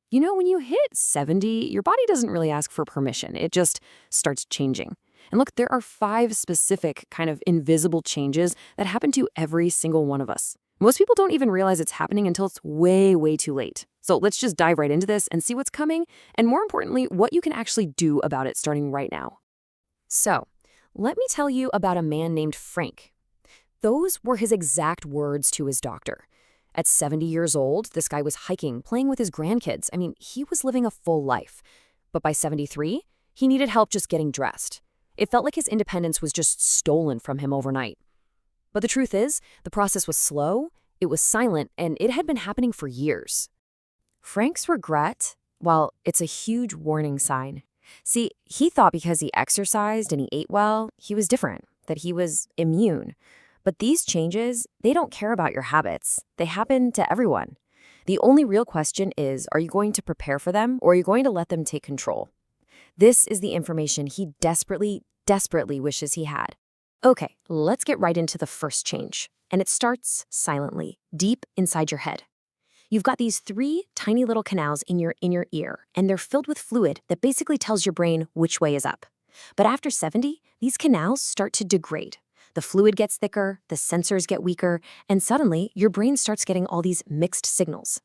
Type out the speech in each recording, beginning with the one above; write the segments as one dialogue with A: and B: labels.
A: When you hit 70, your body doesn't really ask for permission. It just starts changing. And look, there are 5 specific kind of invisible changes that happen to every single one of us. Most people don't even realize it's happening until it's way, way too late. So let's just dive right into this and see what's coming, and more importantly, what you can actually do about it starting right now. So, let me tell you about a man named Frank. Those were his exact words to his doctor. At 70 years old, this guy was hiking, playing with his grandkids. I mean, he was living a full life. But by 73, he needed help just getting dressed. It felt like his independence was just stolen from him overnight. But the truth is, the process was slow, it was silent, and it had been happening for years. Frank's regret, well, it's a huge warning sign. See, he thought because he exercised and he ate well, he was different, that he was immune. But these changes, they don't care about your habits. They happen to everyone. The only real question is, are you going to prepare for them, or are you going to let them take control? This is the information he desperately, desperately wishes he had. Okay, let's get right into the first change. And it starts silently, deep inside your head. You've got these 3 tiny little canals in your inner ear, and they're filled with fluid that basically tells your brain which way is up. But after 70, these canals start to degrade. The fluid gets thicker, the sensors get weaker, and suddenly your brain starts getting all these mixed signals.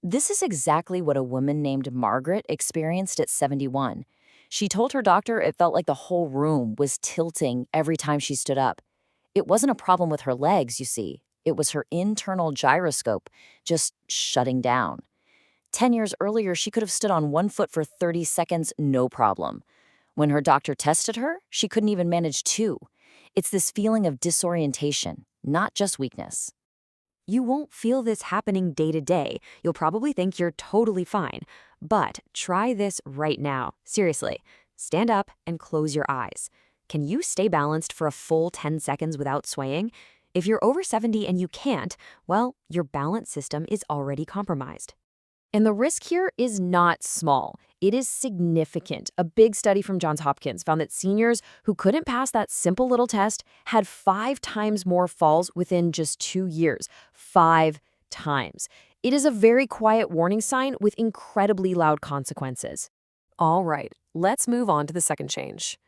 B: This is exactly what a woman named Margaret experienced at 71. She told her doctor it felt like the whole room was tilting every time she stood up. It wasn't a problem with her legs, you see. It was her internal gyroscope just shutting down. 10 years earlier, she could have stood on one foot for 30 seconds, no problem. When her doctor tested her, she couldn't even manage 2. It's this feeling of disorientation, not just weakness.
A: You won't feel this happening day to day. You'll probably think you're totally fine. But try this right now. Seriously, stand up and close your eyes. Can you stay balanced for a full 10 seconds without swaying? If you're over 70 and you can't, well, your balance system is already compromised. And the risk here is not small. It is significant. A big study from Johns Hopkins found that seniors who couldn't pass that simple little test had 5 times more falls within just 2 years. 5 times. It is a very quiet warning sign with incredibly loud consequences. All right, let's move on to the second change.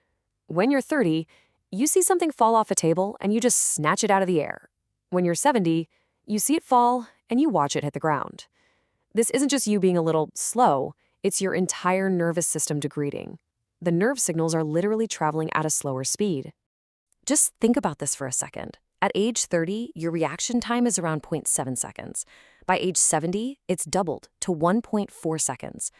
A: When you're 30, you see something fall off a table and you just snatch it out of the air. When you're 70, you see it fall and you watch it hit the ground. This isn't just you being a little slow, it's your entire nervous system degrading. The nerve signals are literally traveling at a slower speed. Just think about this for a second. At age 30, your reaction time is around 0.7 seconds. By age 70, it's doubled to 1.4 seconds.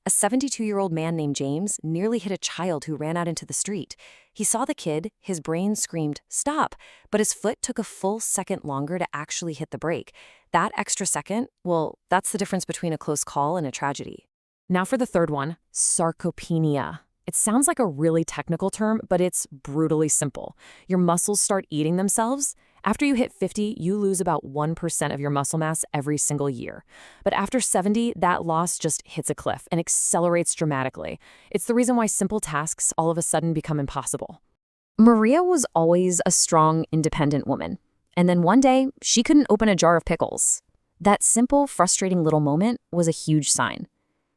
A: A 72-year-old man named James nearly hit a child who ran out into the street. He saw the kid, his brain screamed, "Stop!" But his foot took a full second longer to actually hit the brake. That extra second, well, that's the difference between a close call and a tragedy. Now for the third one, sarcopenia. It sounds like a really technical term, but it's brutally simple. Your muscles start eating themselves. After you hit 50, you lose about 1% of your muscle mass every single year. But after 70, that loss just hits a cliff and accelerates dramatically. It's the reason why simple tasks all of a sudden become impossible. Maria was always a strong, independent woman. And then one day, she couldn't open a jar of pickles. That simple, frustrating little moment was a huge sign.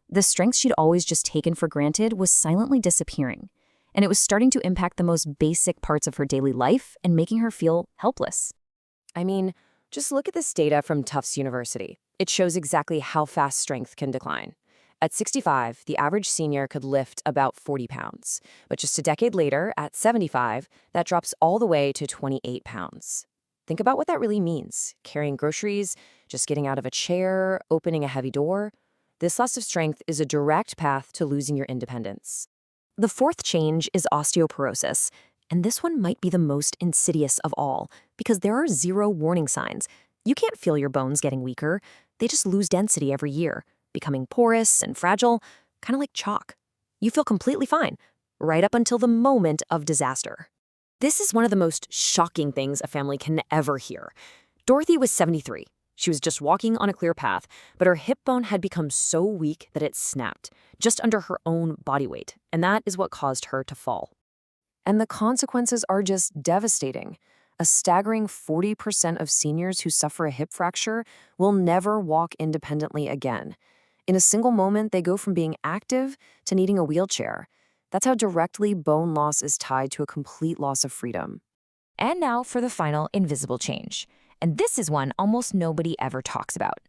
A: The strength she'd always just taken for granted was silently disappearing. And it was starting to impact the most basic parts of her daily life and making her feel helpless. I mean, just look at this data from Tufts University. It shows exactly how fast strength can decline. At 65, the average senior could lift about 40 pounds. But just a decade later, at 75, that drops all the way to 28 pounds. Think about what that really means. Carrying groceries, just getting out of a chair, opening a heavy door. This loss of strength is a direct path to losing your independence. The fourth change is osteoporosis, and this one might be the most insidious of all because there are 0 warning signs. You can't feel your bones getting weaker. They just lose density every year, becoming porous and fragile, kind of like chalk. You feel completely fine, right up until the moment of disaster. This is one of the most shocking things a family can ever hear. Dorothy was 73. She was just walking on a clear path, but her hip bone had become so weak that it snapped, just under her own body weight, and that is what caused her to fall. And the consequences are just devastating. A staggering 40% of seniors who suffer a hip fracture will never walk independently again. In a single moment, they go from being active to needing a wheelchair. That's how directly bone loss is tied to a complete loss of freedom.
B: And now for the final invisible change. And this is one almost nobody ever talks about: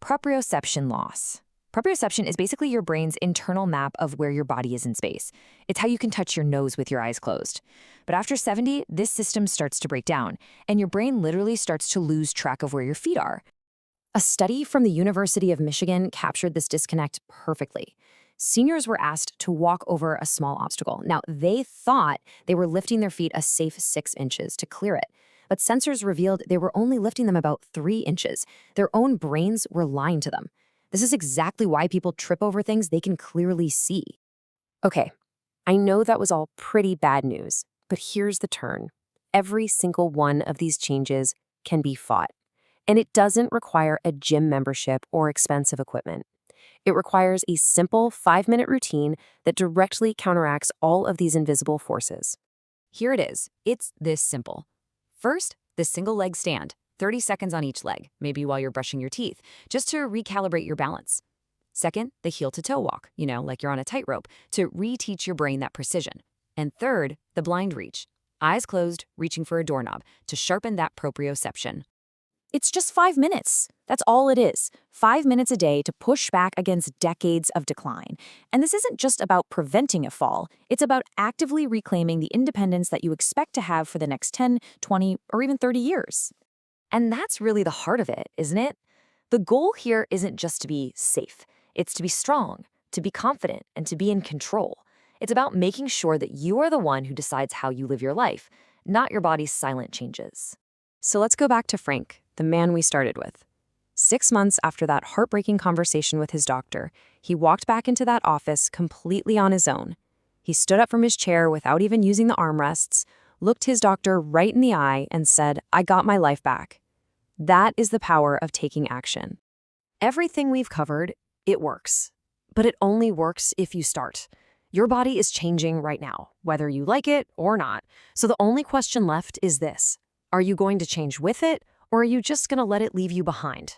B: proprioception loss. Proprioception is basically your brain's internal map of where your body is in space. It's how you can touch your nose with your eyes closed. But after 70, this system starts to break down, and your brain literally starts to lose track of where your feet are.
A: A study from the University of Michigan captured this disconnect perfectly. Seniors were asked to walk over a small obstacle. Now, they thought they were lifting their feet a safe 6 inches to clear it, but sensors revealed they were only lifting them about 3 inches. Their own brains were lying to them. This is exactly why people trip over things they can clearly see. Okay, I know that was all pretty bad news, but here's the turn. Every single one of these changes can be fought. And it doesn't require a gym membership or expensive equipment. It requires a simple 5-minute routine that directly counteracts all of these invisible forces.
B: Here it is. It's this simple. First, the single leg stand, 30 seconds on each leg, maybe while you're brushing your teeth, just to recalibrate your balance. Second, the heel-to-toe walk, like you're on a tightrope, to reteach your brain that precision. And third, the blind reach, eyes closed, reaching for a doorknob, to sharpen that proprioception.
A: It's just 5 minutes. That's all it is. 5 minutes a day to push back against decades of decline. And this isn't just about preventing a fall. It's about actively reclaiming the independence that you expect to have for the next 10, 20, or even 30 years.
B: And that's really the heart of it, isn't it? The goal here isn't just to be safe. It's to be strong, to be confident, and to be in control. It's about making sure that you are the one who decides how you live your life, not your body's silent changes.
A: So let's go back to Frank, the man we started with. 6 months after that heartbreaking conversation with his doctor, he walked back into that office completely on his own. He stood up from his chair without even using the armrests, looked his doctor right in the eye, and said, "I got my life back." That is the power of taking action. Everything we've covered, it works. But it only works if you start. Your body is changing right now, whether you like it or not. So the only question left is this: are you going to change with it, or are you just going to let it leave you behind?